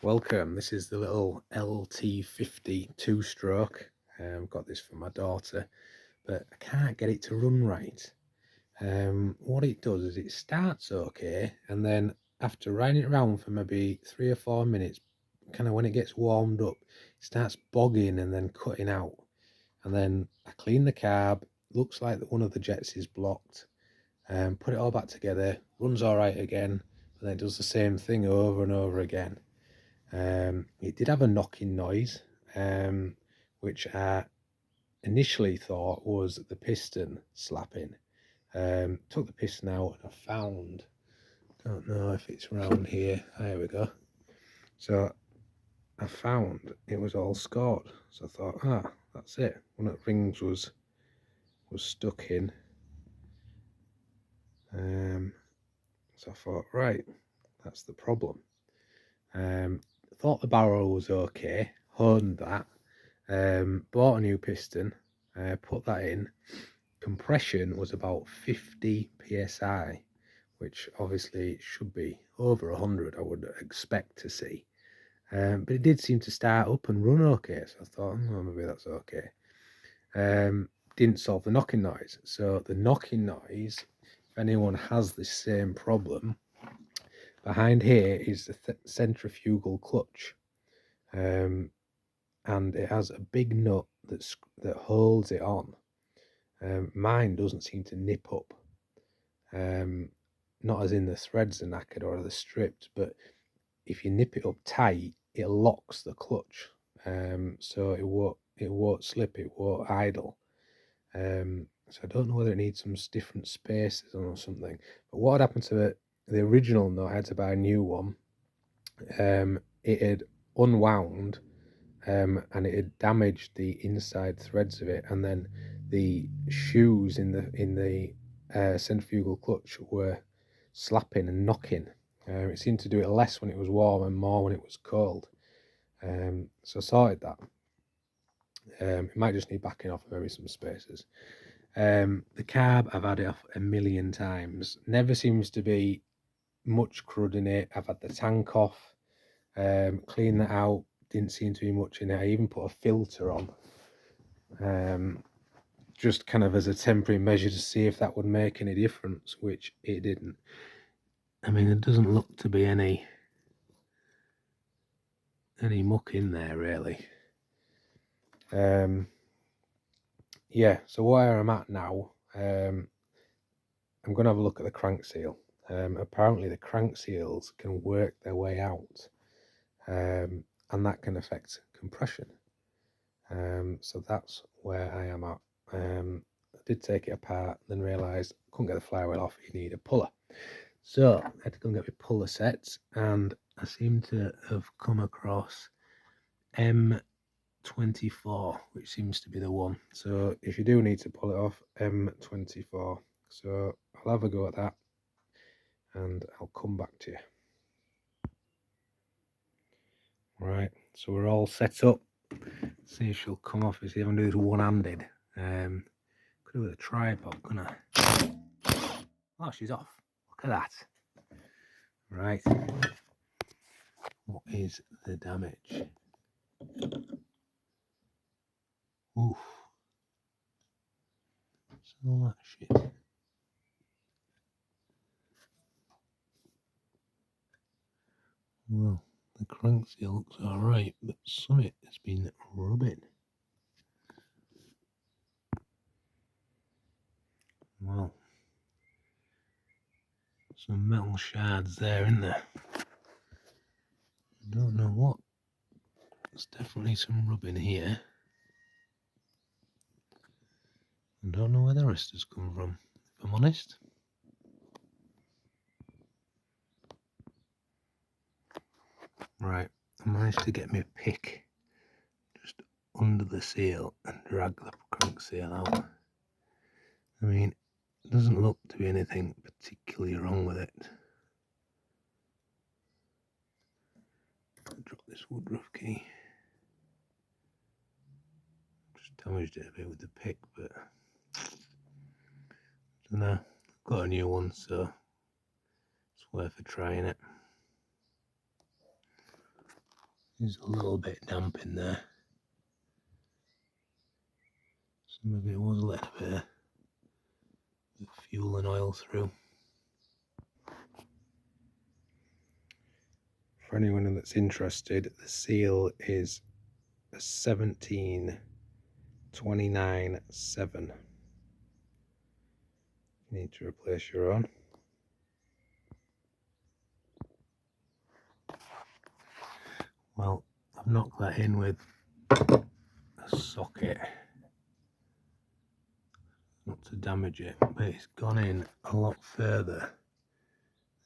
Welcome. This is the little LT50 two-stroke. Got this for my daughter, but I can't get it to run right. What it does is it starts okay, and then after riding it around for maybe 3 or 4 minutes, kind of when it gets warmed up, it starts bogging and then cutting out. And then I clean the carb, looks like that one of the jets is blocked, put it all back together, runs all right again, but then it does the same thing over and over again. It did have a knocking noise, which I initially thought was the piston slapping. Took the piston out and I found, don't know if it's around here, there we go. So I found it was all scored. So I thought, that's it. One of the rings was stuck in. So I thought, right, that's the problem. Thought the barrel was okay, honed that, bought a new piston, put that in. Compression was about 50 psi, which obviously should be over 100, I would expect to see. But it did seem to start up and run okay, so I thought, maybe that's okay. Didn't solve the knocking noise. So the knocking noise, if anyone has this same problem, behind here is the centrifugal clutch, and it has a big nut that holds it on. Mine doesn't seem to nip up, not as in the threads are knackered or the stripped, but if you nip it up tight, it locks the clutch, so it won't slip, it won't idle. So I don't know whether it needs some different spaces or something. But what had happened to the original nut, I had to buy a new one. It had unwound, and it had damaged the inside threads of it, and then the shoes in the centrifugal clutch were slapping and knocking. It seemed to do it less when it was warm and more when it was cold. So I sorted that. It might just need backing off maybe some spaces. The carb, I've had it off a million times. Never seems to be much crud in it. I've had the tank off, cleaned that out. Didn't seem to be much in it. I even put a filter on, just kind of as a temporary measure to see if that would make any difference, which it didn't. I mean, there doesn't look to be any muck in there really. Yeah, so where I'm at now, I'm going to have a look at the crank seal. Apparently the crank seals can work their way out, and that can affect compression. So that's where I am at. I did take it apart, then realised I couldn't get the flywheel off, you need a puller. So I had to go and get my puller sets, and I seem to have come across M24, which seems to be the one. So if you do need to pull it off, M24. So I'll have a go at that and I'll come back to you. Right, so we're all set up. See if she'll come off. See if I can do this one-handed. Could do with a tripod, couldn't I? Oh, she's off. Look at that. Right. What is the damage? Oof. It's all that shit. Well, the crank seal looks alright, but some of it has been rubbing. Well, some metal shards there, isn't there? I don't know what. There's definitely some rubbing here. I don't know where the rest has come from, if I'm honest. Right, I managed to get my pick just under the seal and drag the crank seal out. I mean, it doesn't look to be anything particularly wrong with it. I'll drop this woodruff key. Just damaged it a bit with the pick, but I don't know. I've got a new one, so it's worth a trying it. There's a little bit damp in there. So maybe it was a little bit of fuel and oil through. For anyone that's interested, the seal is a 1729.7. You need to replace your own. Well, I've knocked that in with a socket, not to damage it, but it's gone in a lot further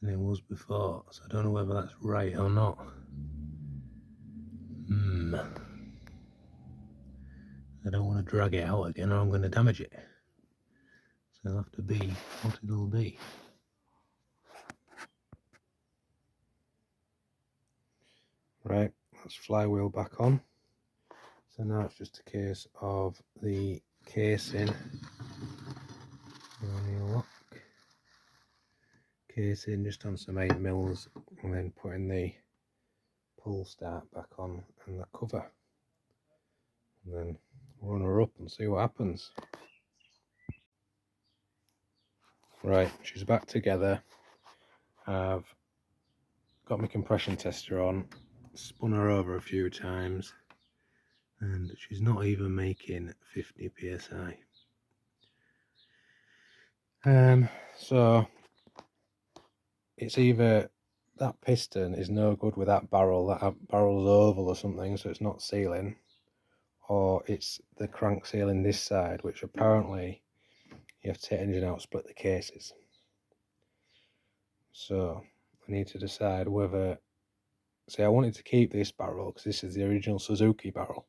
than it was before, so I don't know whether that's right or not. I don't want to drag it out again or I'm going to damage it. So it'll have to be what it'll be. Right, that's flywheel back on. So now it's just a case of the casing. Casing just on some 8mm and then putting the pull start back on and the cover. And then run her up and see what happens. Right, she's back together. I've got my compression tester on, spun her over a few times, and she's not even making 50 psi. So it's either that piston is no good with that barrel's oval or something, so it's not sealing, or it's the crank seal in this side, which apparently you have to take engine out, split the cases. So I need to decide whether, see, I wanted to keep this barrel because this is the original Suzuki barrel,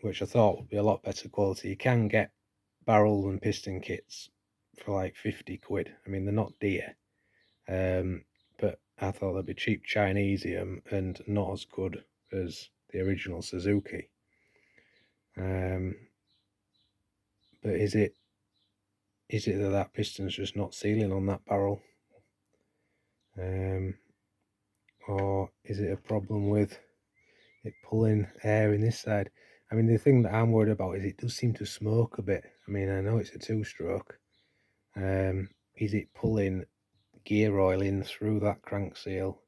which I thought would be a lot better quality. You can get barrel and piston kits for like 50 quid. I mean, they're not dear, but I thought they'd be cheap Chinesium and not as good as the original Suzuki. But is it that piston's just not sealing on that barrel, or is it a problem with it pulling air in this side? I mean, the thing that I'm worried about is it does seem to smoke a bit. I mean, I know it's a 2-stroke. Is it pulling gear oil in through that crank seal,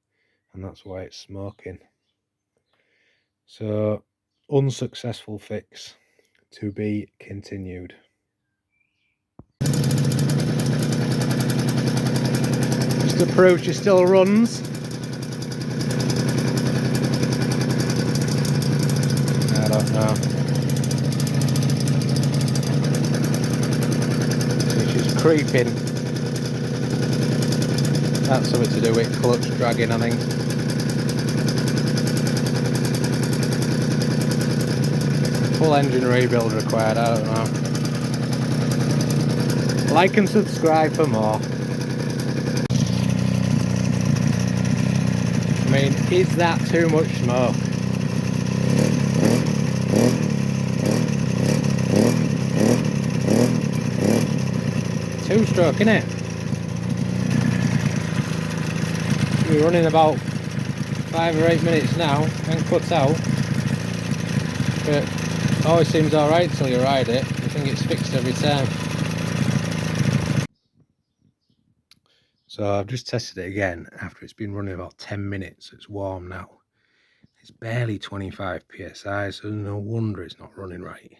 and that's why it's smoking? So, unsuccessful fix, to be continued. Just to prove she still runs. I don't know. She's creeping. That's something to do with clutch dragging, I think. Full engine rebuild required, I don't know. Like and subscribe for more. I mean, is that too much smoke? Two-stroke, innit? We're running about 5 or 8 minutes now and cut out, but it always seems alright till you ride it. I think it's fixed every time. So I've just tested it again after it's been running about 10 minutes. It's warm now. It's barely 25 psi, so no wonder it's not running right.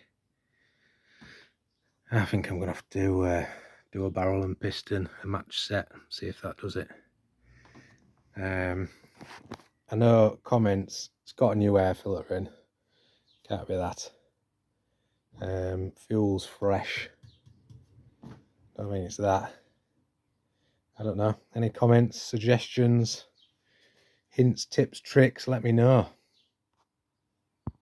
I think I'm gonna have to do a barrel and piston, a match set, see if that does it. I know comments, it's got a new air filter in, can't be that. Fuel's fresh, I mean it's that. I don't know, any comments, suggestions, hints, tips, tricks, let me know.